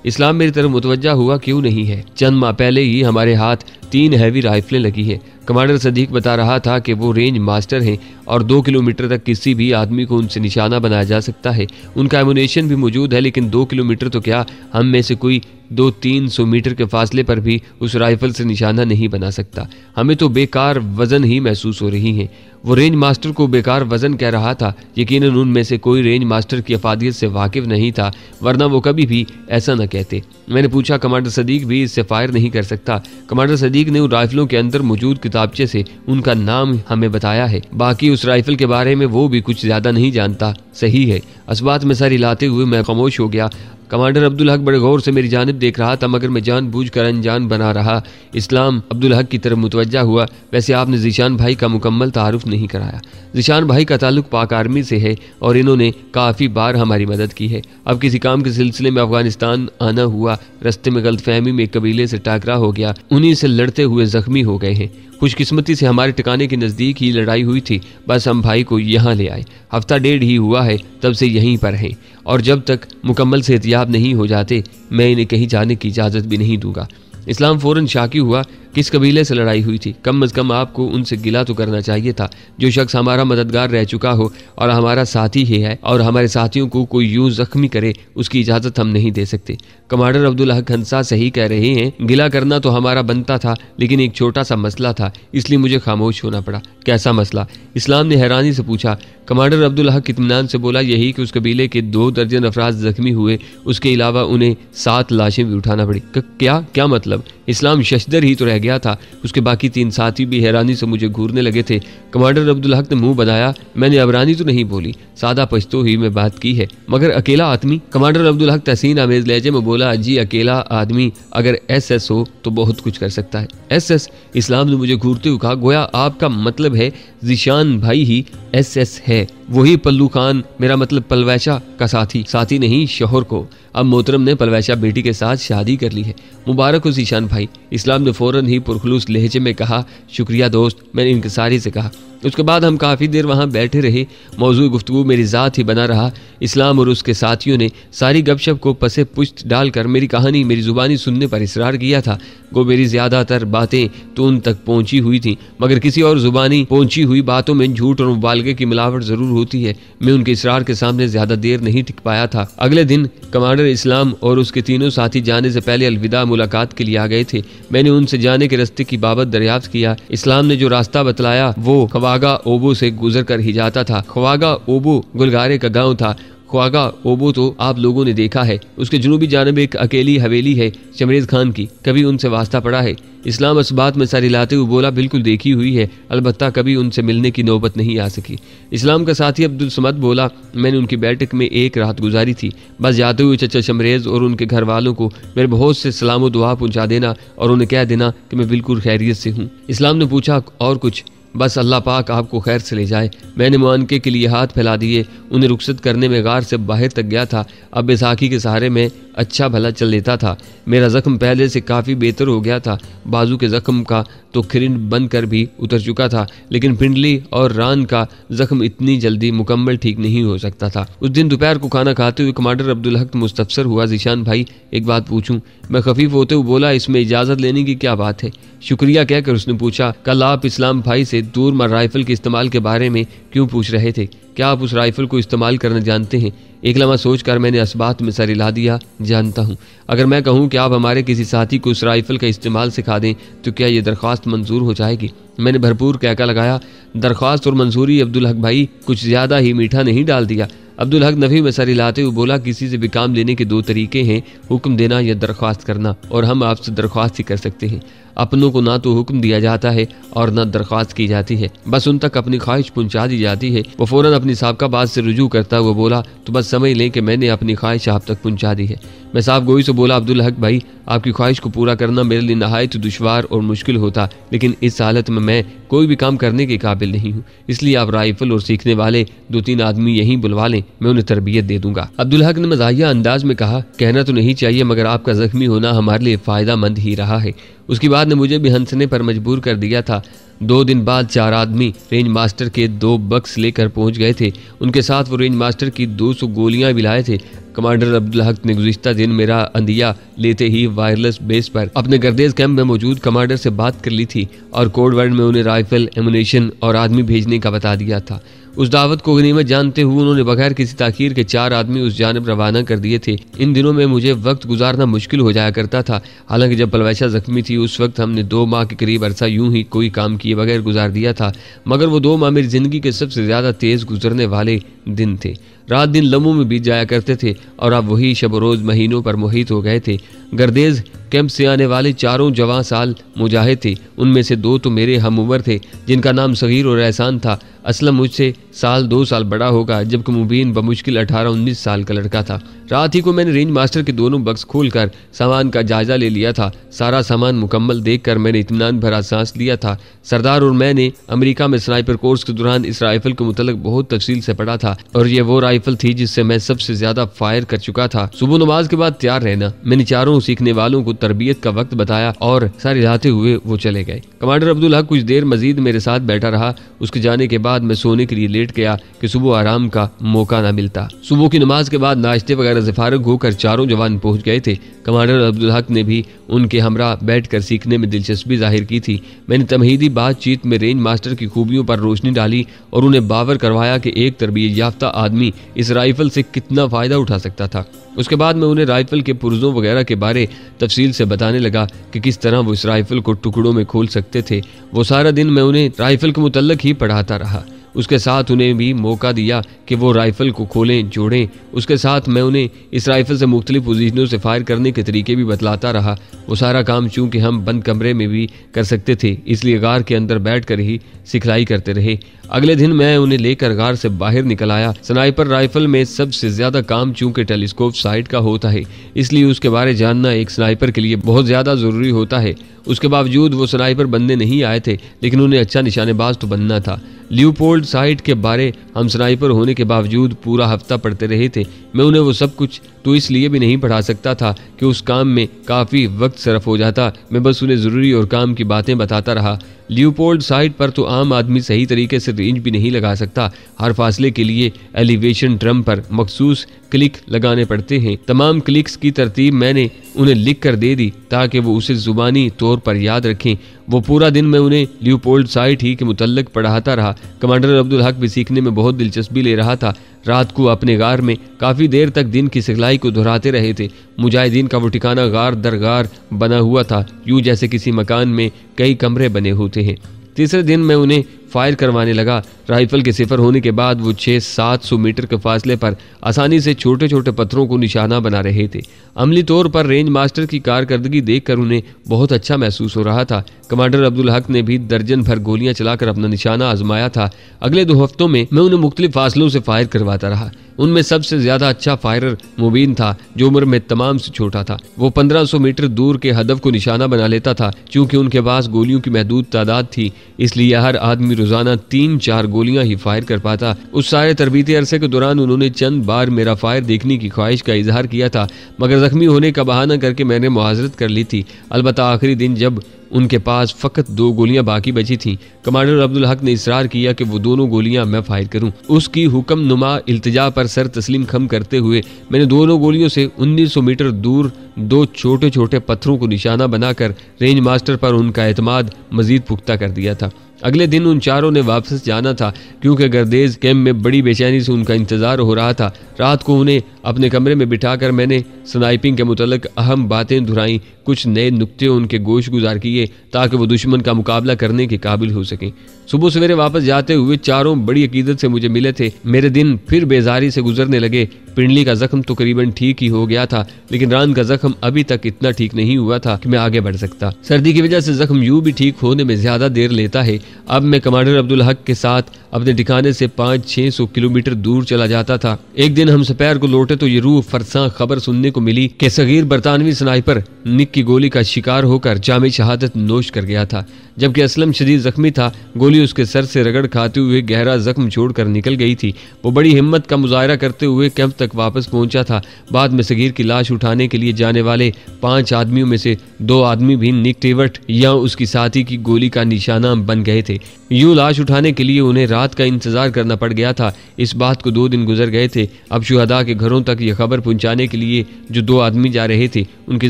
इस्लाम मेरी तरफ मुतवज्जा हुआ, क्यों नहीं है? चंद माह पहले ही हमारे हाथ 3 हैवी राइफलें लगी हैं। कमांडर सदीक बता रहा था कि वो रेंज मास्टर हैं और 2 किलोमीटर तक किसी भी आदमी को उनसे निशाना बनाया जा सकता है। उनका एमुनेशन भी मौजूद है, लेकिन 2 किलोमीटर तो क्या, हम में से कोई 200-300 मीटर के फासले पर भी उस राइफल से निशाना नहीं बना सकता। हमें तो बेकार वजन ही महसूस हो रही है। वो रेंज मास्टर को बेकार वजन कह रहा था। यकीनन उनमें से कोई रेंज मास्टर की अफादियत से वाकिफ नहीं था, वरना वो कभी भी ऐसा न कहते। मैंने पूछा, कमांडर सदीक भी इससे फायर नहीं कर सकता? कमांडर सदीक ने उन राइफलों के अंदर मौजूद किताबचे से उनका नाम हमें बताया है। बाकी उस राइफल के बारे में वो भी कुछ ज्यादा नहीं जानता। सही है। असबात में सर हिलाते हुए मैं खामोश हो गया। कमांडर अब्दुल हक बड़े गौर से मेरी जानिब देख रहा था, मगर मैं जानबूझकर अनजान बना रहा। इस्लाम अब्दुल हक की तरफ मुतवज्जा हुआ, वैसे आपने ज़ीशान भाई का मुकम्मल तारुफ नहीं कराया। ज़ीशान भाई का ताल्लुक पाक आर्मी से है और इन्होंने काफ़ी बार हमारी मदद की है। अब किसी काम के सिलसिले में अफगानिस्तान आना हुआ, रस्ते में गलतफहमी में एक कबीले से टाकरा हो गया, उन्हीं से लड़ते हुए जख्मी हो गए हैं। खुशकिस्मती से हमारे ठिकाने के नज़दीक ही लड़ाई हुई थी, बस हम भाई को यहाँ ले आए। हफ्ता 1.5 ही हुआ है, तब से यहीं पर हैं और जब तक मुकम्मल सेहतियाब नहीं हो जाते मैं इन्हें कहीं जाने की इजाज़त भी नहीं दूंगा। इस्लाम फौरन शाकी हुआ, किस कबीले से लड़ाई हुई थी? कम अज़ कम आपको उनसे गिला तो करना चाहिए था। जो शख्स हमारा मददगार रह चुका हो और हमारा साथी ही है और हमारे साथियों को कोई यूं जख्मी करे, उसकी इजाज़त हम नहीं दे सकते। कमांडर अब्दुल हक हंसा सही कह रहे हैं, गिला करना तो हमारा बनता था, लेकिन एक छोटा सा मसला था, इसलिए मुझे खामोश होना पड़ा। कैसा मसला? इस्लाम ने हैरानी से पूछा। कमांडर अब्दुल हक इत्मीनान से बोला, यही कि उस कबीले के 2 दर्जन अफराद जख्मी हुए, उसके अलावा उन्हें 7 लाशें भी उठाना पड़ी। क्या मतलब? इस्लाम शशदर ही तो रह गया था, उसके बाकी 3 साथी भी हैरानी से मुझे घूरने लगे थे। कमांडर अब्दुल हक ने मुंह बनाया, मैंने अबरानी तो नहीं बोली, सादा पश्तो ही में बात की है। मगर अकेला आदमी? कमांडर अब्दुल हक तहसीन आमेज लहजे में बोला, जी अकेला आदमी अगर SS हो तो बहुत कुछ कर सकता है। SS? इस्लाम ने मुझे घूरते हुए कहा, गोया आपका मतलब है ज़ीशान भाई ही SS है? वही पल्लू खान, मेरा मतलब पलवैशा का साथी नहीं, शोहर को। अब मोहतरम ने पलवैशा बेटी के साथ शादी कर ली है। मुबारक हो ज़ीशान भाई। इस्लाम ने फ़ौरन ही पुरखलूस लहजे में कहा, शुक्रिया दोस्त, मैंने इनकसारी से कहा। उसके बाद हम काफ़ी देर वहाँ बैठे रहे। मौजूद गुफ्तगू मेरी ज़ात ही बना रहा। इस्लाम और उसके साथियों ने सारी गपशप को पसे पुश्त डालकर मेरी कहानी मेरी ज़ुबानी सुनने पर इसरार किया था। गो मेरी ज़्यादातर बातें तो उन तक पहुँची हुई थी, मगर किसी और ज़ुबानी पहुँची हुई बातों में झूठ और मुबालगे की मिलावट ज़रूर होती है। मैं उनके इसरार के सामने ज़्यादा देर नहीं टिक पाया था। अगले दिन कमांडर इस्लाम और उसके तीनों साथी जाने से पहले अलविदा मुलाकात के लिए आ गए थे। मैंने उनसे जाने के रास्ते की बाबत दरियाफ्त किया। इस्लाम ने जो रास्ता बतलाया वो ख्वागा ओबो से गुजर कर ही जाता था। ख्वागा ओबो गुलगारे का गांव था। ख्वागा ओबो तो आप लोगों ने देखा है, उसके जुनूबी जानब एक अकेली हवेली है चमरेज खान की, कभी उनसे वास्ता पड़ा है? इस्लाम इस बात में सर हिलाते हुए बोला, बिल्कुल देखी हुई है, अलबत्ता कभी उनसे मिलने की नौबत नहीं आ सकी। इस्लाम का साथी अब्दुल समद बोला, मैंने उनकी बैठक में एक रात गुजारी थी। बस जाते हुए चचा शमरेज और उनके घर वालों को मेरे बहुत से सलाम और दुआ पहुंचा देना और उन्हें कह देना कि मैं बिल्कुल खैरियत से हूँ। इस्लाम ने पूछा, और कुछ? बस अल्लाह पाक आपको खैर से ले जाए। मैंने मुआनके के लिए हाथ फैला दिए। उन्हें रुखसत करने में गार से बाहर तक गया था। अब बैसाखी के सहारे में अच्छा भला चल लेता था। मेरा ज़ख्म पहले से काफ़ी बेहतर हो गया था। बाजू के ज़ख्म का तो खिरिन बन कर भी उतर चुका था, लेकिन पिंडली और रान का ज़ख्म इतनी जल्दी मुकम्मल ठीक नहीं हो सकता था। उस दिन दोपहर को खाना खाते हुए कमांडर अब्दुल हक मुस्तफसर हुआ, ज़ीशान भाई एक बात पूछूं? मैं खफीफ होते हुए बोला, इसमें इजाज़त लेने की क्या बात है? शुक्रिया कहकर उसने पूछा, कल आप इस्लाम भाई से से दूरमार राइफल के इस्तेमाल के बारे में क्यों पूछ रहे थे? क्या आप उस राइफल को इस्तेमाल करना जानते हैं? एक लम्हा सोचकर मैंने इस बात में सर हिला दिया, जानता हूँ। अगर मैं कहूँ कि आप हमारे किसी साथी को उस राइफल का इस्तेमाल सिखा दें तो क्या ये दरख्वास्त मंजूर हो जाएगी? मैंने भरपूर कहका लगाया। दरख्वास्त और मंजूरी? अब्दुल हक भाई, कुछ ज्यादा ही मीठा नहीं डाल दिया? अब्दुल हक नफी में सर हिलाते हुए बोला, किसी से भी काम लेने के दो तरीके हैं, हुक्म देना या दरख्वास्त करना, और हम आपसे दरख्वास्त ही कर सकते हैं। अपनों को ना तो हुक्म दिया जाता है और ना दरख्वास्त की जाती है, बस उन तक अपनी ख्वाहिश पहुंचा दी जाती है। वो फौरन अपनी साबका बात से रुजू करता हुआ बोला, तो बस समझ लें कि मैंने अपनी ख्वाहिश आप तक पहुंचा दी है। मैं साफ गोई से बोला, अब्दुल हक भाई, आपकी ख्वाहिश को पूरा करना मेरे लिए नहायत दुश्वार और मुश्किल होता, लेकिन इस हालत में मैं कोई भी काम करने के काबिल नहीं हूँ, इसलिए आप राइफल और सीखने वाले 2-3 आदमी यहीं बुलवा लें, मैं उन्हें तरबियत दे दूंगा। अब्दुल हक ने मज़ाहिया अंदाज में कहा, कहना तो नहीं चाहिए मगर आपका जख्मी होना हमारे लिए फ़ायदा मंद ही रहा है। उसकी बात ने मुझे भी हंसने पर मजबूर कर दिया था। 2 दिन बाद 4 आदमी रेंज मास्टर के 2 बक्स लेकर पहुंच गए थे। उनके साथ वो रेंज मास्टर की 200 गोलियां भी लाए थे। कमांडर अब्दुल हक ने गुज़िश्ता दिन मेरा अंदिया लेते ही वायरलेस बेस पर अपने गर्देज कैंप में मौजूद कमांडर से बात कर ली थी और कोड वर्ड में उन्हें राइफल, एमुनेशन और आदमी भेजने का बता दिया था। उस दावत को गनीमत जानते हुए उन्होंने बगैर किसी ताखीर के 4 आदमी उस जानब रवाना कर दिए थे। इन दिनों में मुझे वक्त गुजारना मुश्किल हो जाया करता था। हालांकि जब पलवैशा जख्मी थी उस वक्त हमने 2 माह के करीब अरसा यूं ही कोई काम किए बगैर गुजार दिया था, मगर वो 2 माह मेरी जिंदगी के सबसे ज्यादा तेज गुजरने वाले दिन थे। रात दिन लम्हों में बीत जाया करते थे और अब वही शब रोज महीनों पर मोहित हो गए थे। गर्देज कैंप से आने वाले 4 जवां साल मुजाहिद थे। उनमें से 2 तो मेरे हम उम्र थे, जिनका नाम सगीर और एहसान था। असलम मुझसे 2 साल बड़ा होगा, जबकि मुबीन बमुश्किल 18-19 साल का लड़का था। रात ही को मैंने रेंज मास्टर के दोनों बक्स खोलकर सामान का जायजा ले लिया था। सारा सामान मुकम्मल देखकर मैंने इत्मीनान भरा सांस लिया था। सरदार और मैंने अमेरिका में स्नाइपर कोर्स के दौरान इस राइफल के मुतल्लिक बहुत तफसील से पढ़ा था और ये वो राइफल थी जिससे मैं सबसे ज्यादा फायर कर चुका था। सुबह नमाज के बाद तैयार रहना। मैंने 4 सीखने वालों को तरबियत का वक्त बताया और सर हिलाते हुए वो चले गए। कमांडर अब्दुल हक कुछ देर मजीद मेरे साथ बैठा रहा। उसके जाने के बाद मैं सोने के लिए लेट गया कि सुबह आराम का मौका न मिलता। सुबह की नमाज के बाद नाश्ते वगैरह से फारिग होकर 4 जवान पहुंच गए थे। कमांडर अब्दुल हक ने भी उनके हमरा बैठकर सीखने में दिलचस्पी जाहिर की थी। मैंने तमहीदी बातचीत में रेंज मास्टर की खूबियों पर रोशनी डाली और उन्हें बावर करवाया कि एक तरबियत याफ्ता आदमी इस राइफल से कितना फायदा उठा सकता था। उसके बाद मैं उन्हें राइफल के पुर्जों वगैरह के बारे तफसील से बताने लगा कि किस तरह वो इस राइफल को टुकड़ों में खोल सकते थे। वो सारा दिन मैं उन्हें राइफल के मुतल्लिक ही पढ़ाता रहा। उसके साथ उन्हें भी मौका दिया कि वो राइफल को खोलें, जोड़ें। उसके साथ मैं उन्हें इस राइफल से मुख्तलिफ पोजीशनों से फायर करने के तरीके भी बतलाता रहा। वो सारा काम चूंकि हम बंद कमरे में भी कर सकते थे, इसलिए गार के अंदर बैठकर ही सिखलाई करते रहे। अगले दिन मैं उन्हें लेकर गार से बाहर निकल आया। स्नाइपर राइफल में सबसे ज्यादा काम चूंकि टेलीस्कोप साइट का होता है, इसलिए उसके बारे जानना एक स्नाइपर के लिए बहुत ज्यादा जरूरी होता है। उसके बावजूद वो स्नाइपर बनने नहीं आए थे, लेकिन उन्हें अच्छा निशानेबाज तो बनना था। ल्यूपोल्ड साइट के बारे हम स्नाइपर होने के बावजूद पूरा हफ्ता पढ़ते रहे थे। मैं उन्हें वो सब कुछ तो इसलिए भी नहीं पढ़ा सकता था कि उस काम में काफ़ी वक्त सरफ हो जाता। मैं बस उन्हें ज़रूरी और काम की बातें बताता रहा। ल्यूपोल्ड साइट पर तो आम आदमी सही तरीके से रेंज भी नहीं लगा सकता। हर फासले के लिए एलिवेशन ड्रम पर मखसूस क्लिक लगाने पड़ते हैं। तमाम क्लिक्स की तरतीब मैंने उन्हें लिख कर दे दी ताकि वो उसे जुबानी तौर पर याद रखें। वो पूरा दिन मैं उन्हें ल्यूपोल्ड साइट ही के मुतल्लिक पढ़ाता रहा। कमांडर अब्दुल हक भी सीखने में बहुत दिलचस्पी ले रहा था। रात को अपने गार में काफ़ी देर तक दिन की सिखलाई को दोहराते रहे थे। मुजाहिदीन का वो ठिकाना गार दर गार बना हुआ था, यूं जैसे किसी मकान में कई कमरे बने होते हैं। तीसरे दिन मैं उन्हें फायर करवाने लगा। राइफल के सिफर होने के बाद वो 600-700 मीटर के फासले पर आसानी से छोटे छोटे पत्थरों को निशाना बना रहे थे। अमली तौर पर रेंज मास्टर की कारकर्दगी देखकर उन्हें बहुत अच्छा महसूस हो रहा था। कमांडर अब्दुल हक ने भी दर्जन भर गोलियां चलाकर अपना निशाना आजमाया था। अगले 2 हफ्तों में मैं उन्हें मुख्तलिफ फासलों से फायर करवाता रहा। उनमें सबसे ज्यादा अच्छा फायरर मुबीन था, जो उम्र में तमाम से छोटा था। वो 1500 मीटर दूर के हदफ को निशाना बना लेता था। चूंकि उनके पास गोलियों की महदूद तादाद थी, इसलिए हर आदमी रोजाना 3-4 गोलियां ही फायर कर पाता। उस सारे तरबीती अरसे के दौरान उन्होंने चंद बार मेरा फायर देखने की ख्वाहिश का इजहार किया था, मगर जख्मी होने का बहाना करके मैंने मुआजरत कर ली थी। अलबत्ता आखिरी दिन जब उनके पास फ़कत 2 गोलियां बाकी बची थीं, कमांडर अब्दुल हक ने इसरार किया कि वो दोनों गोलियां मैं फायर करूं। उसकी हुक्म नुमा इल्तिजा पर सर तस्लीम खम करते हुए मैंने दोनों गोलियों से 1900 मीटर दूर 2 छोटे छोटे पत्थरों को निशाना बनाकर रेंज मास्टर पर उनका एतमाद मजीद पुख्ता कर दिया था। अगले दिन उन चारों ने वापस जाना था, क्योंकि गर्देज कैंप में बड़ी बेचैनी से उनका इंतजार हो रहा था। रात को उन्हें अपने कमरे में बिठाकर मैंने स्नाइपिंग के मुतल्लिक अहम बातें दोहराई, कुछ नए नुक्ते उनके गोश गुजार किए ताकि वो दुश्मन का मुकाबला करने के काबिल हो सकें। सुबह सवेरे वापस जाते हुए चारों बड़ी अकीदत से मुझे मिले थे। मेरे दिन फिर बेजारी से गुजरने लगे। पिंडली का जख्म तो करीबन ठीक ही हो गया था, लेकिन रान का जख्म अभी तक इतना ठीक नहीं हुआ था कि मैं आगे बढ़ सकता। सर्दी की वजह से जख्म यूं भी ठीक होने में ज्यादा देर लेता है। अब मैं कमांडर अब्दुल हक के साथ अपने ठिकाने से 500-600 किलोमीटर दूर चला जाता था। एक दिन हम दोपहर को लौटे तो ये रूह फरसा खबर सुनने को मिली कि सगीर बरतानवी स्नाइपर निक की गोली का शिकार होकर जामे शहादत नोश कर गया था, जबकि असलम शदीद जख्मी था। गोली उसके सर से रगड़ खाते हुए गहरा जख्म छोड़कर निकल गई थी। वो बड़ी हिम्मत का मुजाहरा करते हुए कैंप तक वापस पहुंचा था। बाद में सगीर की लाश उठाने के लिए जाने वाले 5 आदमियों में से 2 आदमी भी निक टेवट या उसकी साथी की गोली का निशाना बन गए थे। यूं लाश उठाने के लिए उन्हें रात का इंतजार करना पड़ गया था। इस बात को 2 दिन गुजर गए थे। अब शुहदा के घरों तक यह खबर पहुंचाने के लिए जो 2 आदमी जा रहे थे, उनकी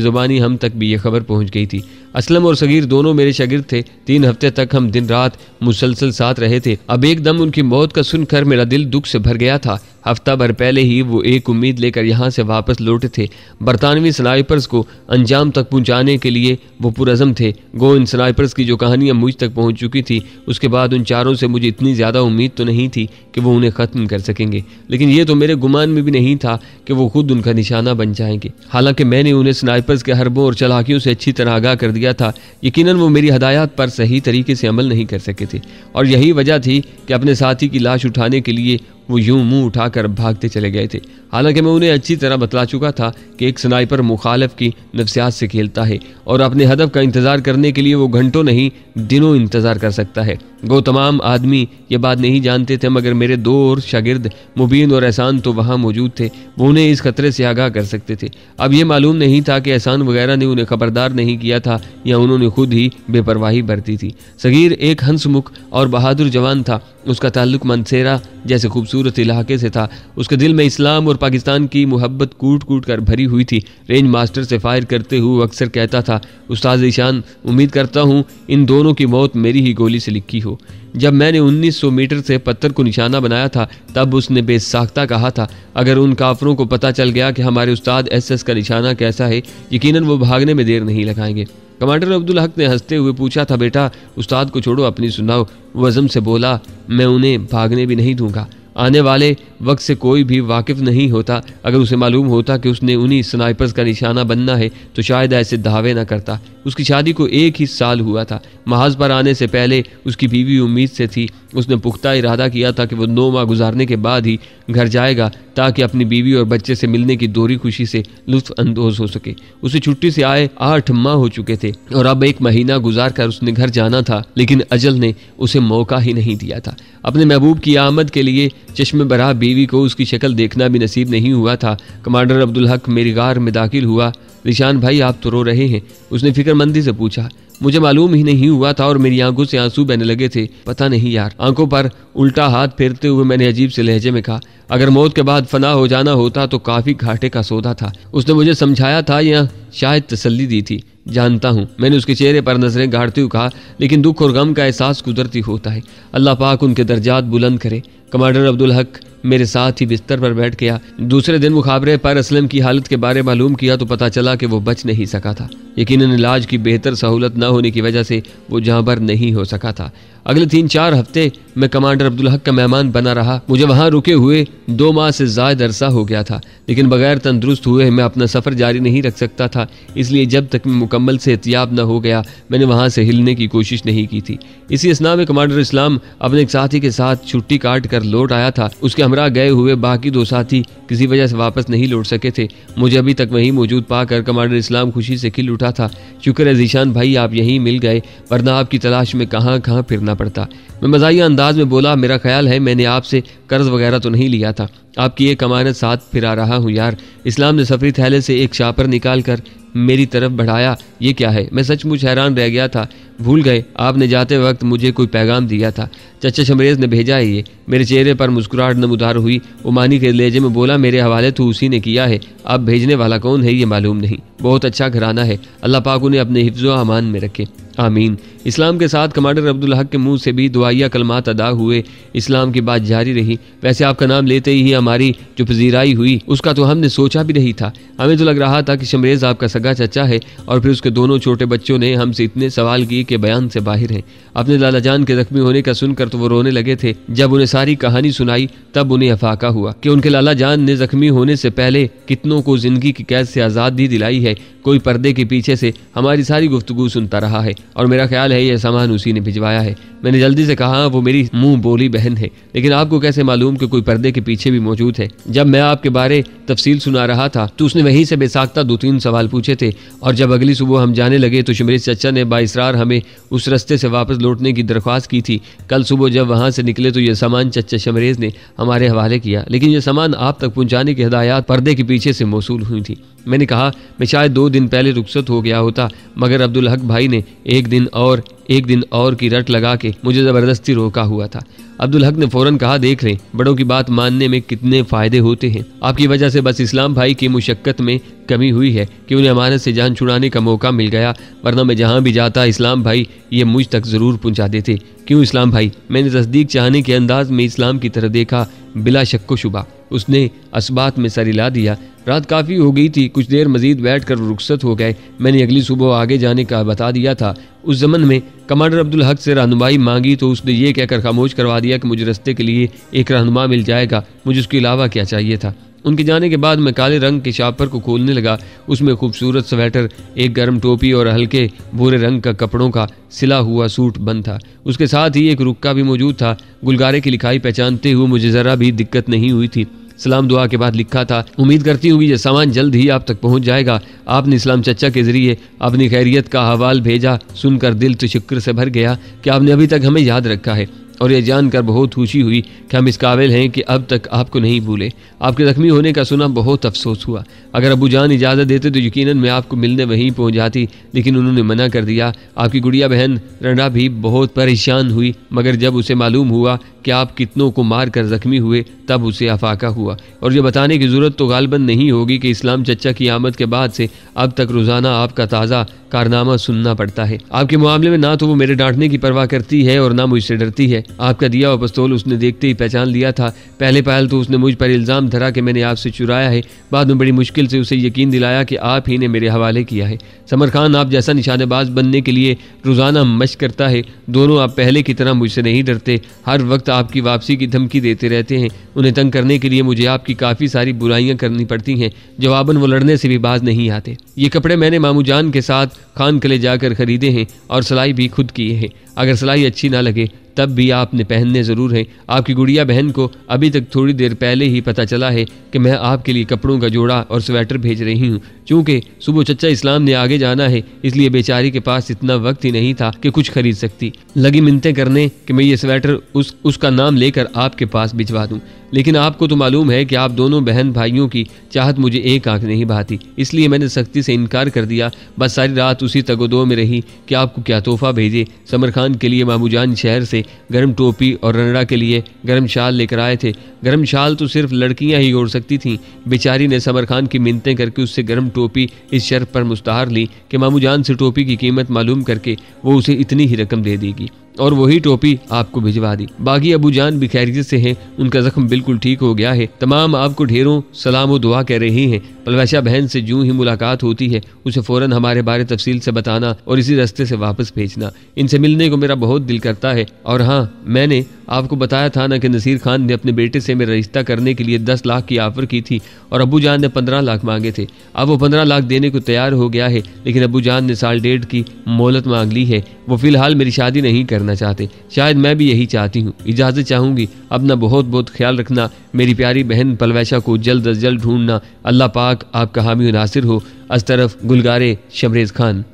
जुबानी हम तक भी यह खबर पहुंच गई थी। असलम और सगीर दोनों मेरे शागिर्द थे। 3 हफ्ते तक हम दिन रात मुसलसल साथ रहे थे। अब एकदम उनकी मौत का सुनकर मेरा दिल दुख से भर गया था। हफ्ता भर पहले ही वो एक उम्मीद लेकर यहाँ से वापस लौटे थे। बरतानवी स्नाइपर्स को अंजाम तक पहुँचाने के लिए वो पुरअज़म थे। गो इन स्नाइपर्स की जो कहानियाँ मुझ तक पहुँच चुकी थी, उसके बाद उन चारों से मुझे इतनी ज़्यादा उम्मीद तो नहीं थी कि वो उन्हें ख़त्म कर सकेंगे, लेकिन ये तो मेरे गुमान में भी नहीं था कि वो खुद उनका निशाना बन जाएंगे। हालांकि मैंने उन्हें स्नाइपर्स के हरबों और चालाकियों से अच्छी तरह आगाह कर दिया था। यकीनन वो मेरी हदायत पर सही तरीके से अमल नहीं कर सके थे, और यही वजह थी कि अपने साथी की लाश उठाने के लिए वो यूं मुंह उठाकर भागते चले गए थे। हालांकि मैं उन्हें अच्छी तरह बतला चुका था कि एक स्नाइपर मुखालिफ की नफ्सियात से खेलता है और अपने हदफ का इंतजार करने के लिए वो घंटों नहीं दिनों इंतजार कर सकता है। वो तमाम आदमी ये बात नहीं जानते थे, मगर मेरे 2 और शागिर्द मुबीन और एहसान तो वहाँ मौजूद थे। वो उन्हें इस खतरे से आगाह कर सकते थे। अब ये मालूम नहीं था कि एहसान वगैरह ने उन्हें खबरदार नहीं किया था या उन्होंने खुद ही बेपरवाही बरती थी। सगीर एक हंसमुख और बहादुर जवान था। उसका ताल्लुक मनसेरा जैसे खूबसूरत इलाके से था। उसके दिल में इस्लाम और पाकिस्तान की मोहब्बत कूट कूट कर भरी हुई थी। रेंज मास्टर से फायर करते हुए अक्सर कहता था, उस्ताद ईशान, उम्मीद करता हूँ इन दोनों की मौत मेरी ही गोली से लिखी हो। जब मैंने 1900 मीटर से पत्थर को निशाना बनाया था, तब उसने बेसाख्ता कहा था, अगर उन काफरों को पता चल गया कि हमारे उस्ताद SS का निशाना कैसा है, यकीनन वो भागने में देर नहीं लगाएंगे। कमांडर अब्दुल हक ने हंसते हुए पूछा था, बेटा उस्ताद को छोड़ो, अपनी सुनाओ। वो अज़म से बोला, मैं उन्हें भागने भी नहीं दूंगा। आने वाले वक्त से कोई भी वाकिफ नहीं होता। अगर उसे मालूम होता कि उसने उन्हीं स्नाइपर्स का निशाना बनना है तो शायद ऐसे दावे न करता। उसकी शादी को 1 ही साल हुआ था। महाज पर आने से पहले उसकी बीवी उम्मीद से थी। उसने पुख्ता इरादा किया था कि वो 9 माह गुजारने के बाद ही घर जाएगा, ताकि अपनी बीवी और बच्चे से मिलने की दोहरी खुशी से लुत्फ अंदोज हो सके। उसे छुट्टी से आए 8 माह हो चुके थे और अब 1 महीना गुजार कर उसने घर जाना था, लेकिन अजल ने उसे मौका ही नहीं दिया था। अपने महबूब की आमद के लिए चश्मे बरा बीवी को उसकी शक्ल देखना भी नसीब नहीं हुआ था। कमांडर अब्दुल हक मेरी गार में दाखिल हुआ। निशान भाई, आप तो रो रहे हैं? उसने फिक्रमंदी से पूछा। मुझे मालूम ही नहीं हुआ था और मेरी आंखों से आंसू बहने लगे थे। पता नहीं यार। आंखों पर उल्टा हाथ फेरते हुए मैंने अजीब से लहजे में कहा, अगर मौत के बाद फना हो जाना होता तो काफी घाटे का सौदा था। उसने मुझे समझाया था या शायद तसल्ली दी थी, जानता हूँ। मैंने उसके चेहरे पर नजरें गाड़ते हुए कहा, लेकिन दुख और गम का एहसास कुदरती होता है। अल्लाह पाक उनके दर्जात बुलंद करे। कमांडर अब्दुल हक मेरे साथ ही बिस्तर पर बैठ गया। दूसरे दिन मुखाबरे पर असलम की हालत के बारे मालूम किया तो पता चला कि वो बच नहीं सका था। यकीनन इलाज की बेहतर सहूलत न होने की वजह से वो जहाँ पर नहीं हो सका था। अगले 3-4 हफ्ते मैं कमांडर अब्दुल हक का मेहमान बना रहा। मुझे वहाँ रुके हुए 2 माह से ज़ायद अरसा हो गया था, लेकिन बगैर तंदुरुस्त हुए मैं अपना सफ़र जारी नहीं रख सकता था। इसलिए जब तक मैं मुकम्मल सेहतियाब न हो गया, मैंने वहाँ से हिलने की कोशिश नहीं की थी। इसी असना में कमांडर इस्लाम अपने एक साथी के साथ छुट्टी काट कर लौट आया था। उसके हमरा गए हुए बाकी 2 साथी किसी वजह से वापस नहीं लौट सके थे। मुझे अभी तक वहीं मौजूद पाकर कमांडर इस्लाम खुशी से खिल उठा था। शुक्र है ज़ीशान भाई, आप यहीं मिल गए, वरना आपकी तलाश में कहाँ कहाँ फिरना पड़ता। मैं मज़ाहिया अंदाज में बोला, मेरा ख्याल है मैंने आपसे कर्ज वगैरह तो नहीं लिया था, आपकी एक अमानत साथ फिरा रहा हूँ यार। इस्लाम ने सफरी थैले से एक शापर निकाल कर मेरी तरफ बढ़ाया। ये क्या है? मैं सचमुच हैरान रह गया था। भूल गए आपने जाते वक्त मुझे कोई पैगाम दिया था? चचा शमरेज ने भेजा है ये। मेरे चेहरे पर मुस्कुराहट नमूदार हुई। ओमानी के लहजे में बोला, मेरे हवाले तो उसी ने किया है, अब भेजने वाला कौन है ये मालूम नहीं। बहुत अच्छा घराना है, अल्लाह पाक उन्हें अपने हिफ्ज़ो अमान में रखे। आमीन। इस्लाम के साथ कमांडर अब्दुल हक के मुंह से भी दुआया कलमात अदा हुए। इस्लाम की बात जारी रही। वैसे आपका नाम लेते ही हमारी जो पजीराई हुई उसका तो हमने सोचा भी नहीं था। हमें तो लग रहा था कि शमरेज आपका सगा चचा है, और फिर उसके दोनों छोटे बच्चों ने हमसे इतने सवाल किए कि बयान से बाहर हैं। अपने लाला जान के जख्मी होने का सुनकर तो वो रोने लगे थे। जब उन्हें सारी कहानी सुनाई तब उन्हें अफाका हुआ कि उनके लाला जान ने जख्मी होने से पहले कितनों को जिंदगी की कैद से आज़ादी दिलाई है। कोई पर्दे के पीछे से हमारी सारी गुफ्तगू सुनता रहा है, और मेरा ख्याल है यह सामान उसी ने भिजवाया है। मैंने जल्दी से कहा, वो मेरी मुंह बोली बहन है, लेकिन आपको कैसे मालूम कि कोई पर्दे के पीछे भी मौजूद है? जब मैं आपके बारे तफसील सुना रहा था तो उसने वहीं से बेसाख्ता 2-3 सवाल पूछे थे, और जब अगली सुबह हम जाने लगे तो शमरेज चचा ने बाइसरार हमें उस रास्ते से वापस लौटने की दरख्वास्त की थी। कल सुबह जब वहाँ से निकले तो यह सामान चचा शमरेज ने हमारे हवाले किया, लेकिन यह सामान आप तक पहुँचाने की हिदायत पर्दे के पीछे से मौसूल हुई थी। मैंने कहा मैं शायद 2 दिन पहले रुखसत हो गया होता, मगर अब्दुल हक भाई ने एक दिन और की रट लगा के मुझे ज़बरदस्ती रोका हुआ था। अब्दुल हक ने फौरन कहा, देख लें बड़ों की बात मानने में कितने फ़ायदे होते हैं। आपकी वजह से बस इस्लाम भाई की मुशक्क़त में कमी हुई है कि उन्हें अमानत से जान छुड़ाने का मौका मिल गया, वरना मैं जहाँ भी जाता इस्लाम भाई ये मुझ तक ज़रूर पहुँचा देते। क्यों इस्लाम भाई? मैंने तस्दीक चाहने के अंदाज में इस्लाम की तरह देखा। बिला शक्को शुबा उसने असबात में सर हिला दिया। रात काफ़ी हो गई थी, कुछ देर मजीद बैठ कर रुखसत हो गए। मैंने अगली सुबह आगे जाने का बता दिया था। उस ज़मन में कमांडर अब्दुल हक से रहनुमाई मांगी तो उसने ये कहकर खामोश करवा दिया कि मुझे रास्ते के लिए एक रहनुमा मिल जाएगा, मुझे उसके अलावा क्या चाहिए था। उनके जाने के बाद मैं काले रंग के शापर को खोलने लगा। उसमें खूबसूरत स्वेटर, एक गर्म टोपी और हल्के भूरे रंग का कपड़ों का सिला हुआ सूट बंद था। उसके साथ ही एक रुक्का भी मौजूद था। गुलगारे की लिखाई पहचानते हुए मुझे ज़रा भी दिक्कत नहीं हुई थी। सलाम दुआ के बाद लिखा था, उम्मीद करती हूँ ये सामान जल्द ही आप तक पहुँच जाएगा। आपने इस्लाम चचा के ज़रिए अपनी खैरियत का हवाल भेजा, सुनकर दिल तो शुक्र से भर गया कि आपने अभी तक हमें याद रखा है, और यह जानकर बहुत खुशी हुई कि हम इस काबिल हैं कि अब तक आपको नहीं भूले। आपके ज़ख्मी होने का सुना बहुत अफसोस हुआ। अगर अबू जान इजाज़त देते तो यकीनन मैं आपको मिलने वहीं पहुंच जाती, लेकिन उन्होंने मना कर दिया। आपकी गुड़िया बहन रंडा भी बहुत परेशान हुई, मगर जब उसे मालूम हुआ कि आप कितनों को मार कर ज़ख्मी हुए तब उसे अफाका हुआ। और ये बताने की ज़रूरत तो गालबन नहीं होगी कि इस्लाम चचा की आमद के बाद से अब तक रोज़ाना आपका ताज़ा कारनामा सुनना पड़ता है। आपके मामले में ना तो वो मेरे डांटने की परवाह करती है और ना मुझसे डरती है। आपका दिया हुआ पिस्तौल उसने देखते ही पहचान लिया था। पहले पहल तो उसने मुझ पर इल्ज़ाम धरा कि मैंने आपसे चुराया है, बाद में बड़ी मुश्किल से उसे यकीन दिलाया कि आप ही ने मेरे हवाले किया है। समर खान आप जैसा निशानेबाज बनने के लिए रोज़ाना मशक करता है। दोनों आप पहले की तरह मुझसे नहीं डरते, हर वक्त आपकी वापसी की धमकी देते रहते हैं। उन्हें तंग करने के लिए मुझे आपकी काफ़ी सारी बुराइयां करनी पड़ती हैं, जवाबन वो लड़ने से भी बाज नहीं आते। ये कपड़े मैंने मामू जान के साथ खान किले जाकर खरीदे हैं और सिलाई भी खुद की है। अगर सिलाई अच्छी ना लगे तब भी आपने पहनने ज़रूर हैं। आपकी गुड़िया बहन को अभी तक थोड़ी देर पहले ही पता चला है कि मैं आपके लिए कपड़ों का जोड़ा और स्वेटर भेज रही हूँ। चूँकि सुबह चचा इस्लाम ने आगे जाना है, इसलिए बेचारी के पास इतना वक्त ही नहीं था कि कुछ खरीद सकती। लगी मिन्नतें करने कि मैं ये स्वेटर उसका नाम लेकर आपके पास भिजवा दूँ, लेकिन आपको तो मालूम है कि आप दोनों बहन भाइयों की चाहत मुझे एक आंख नहीं भाती, इसलिए मैंने सख्ती से इनकार कर दिया। बस सारी रात उसी तगोदो में रही कि आपको क्या तोहफा भेजे। समर खान के लिए मामू जान शहर से गर्म टोपी और रनड़ा के लिए गर्म शाल लेकर आए थे। गर्म शाल तो सिर्फ लड़कियां ही ओढ़ सकती थीं। बेचारी ने समर खान की मिन्नतें करके उससे गर्म टोपी इस शर्त पर मुस्तहार ली कि मामू जान से टोपी की कीमत मालूम करके वो उसे इतनी ही रकम दे देगी, और वही टोपी आपको भिजवा दी। बाकी अबू जान भी खैरियत से हैं, उनका जख्म बिल्कुल ठीक हो गया है। तमाम आपको ढेरों सलाम व दुआ कह रही हैं। पलवैशा बहन से जूं ही मुलाकात होती है उसे फ़ौरन हमारे बारे तफसील से बताना और इसी रास्ते से वापस भेजना। इनसे मिलने को मेरा बहुत दिल करता है। और हाँ, मैंने आपको बताया था ना कि नसीर खान ने अपने बेटे से मेरा रिश्ता करने के लिए 10 लाख की ऑफर की थी और अबू जान ने 15 लाख मांगे थे। अब वो 15 लाख देने को तैयार हो गया है, लेकिन अबू जान ने 1.5 साल की मोहलत मांग ली है। वो फिलहाल मेरी शादी नहीं करना चाहते। शायद मैं भी यही चाहती हूँ। इजाज़त चाहूँगी। अपना बहुत बहुत ख्याल रखना। मेरी प्यारी बहन पलवैशा को जल्द अज जल्द ढूंढना। अल्लाह पाक आपका हामी नासिर हो। अस तरफ गुलगारे शमरेज खान।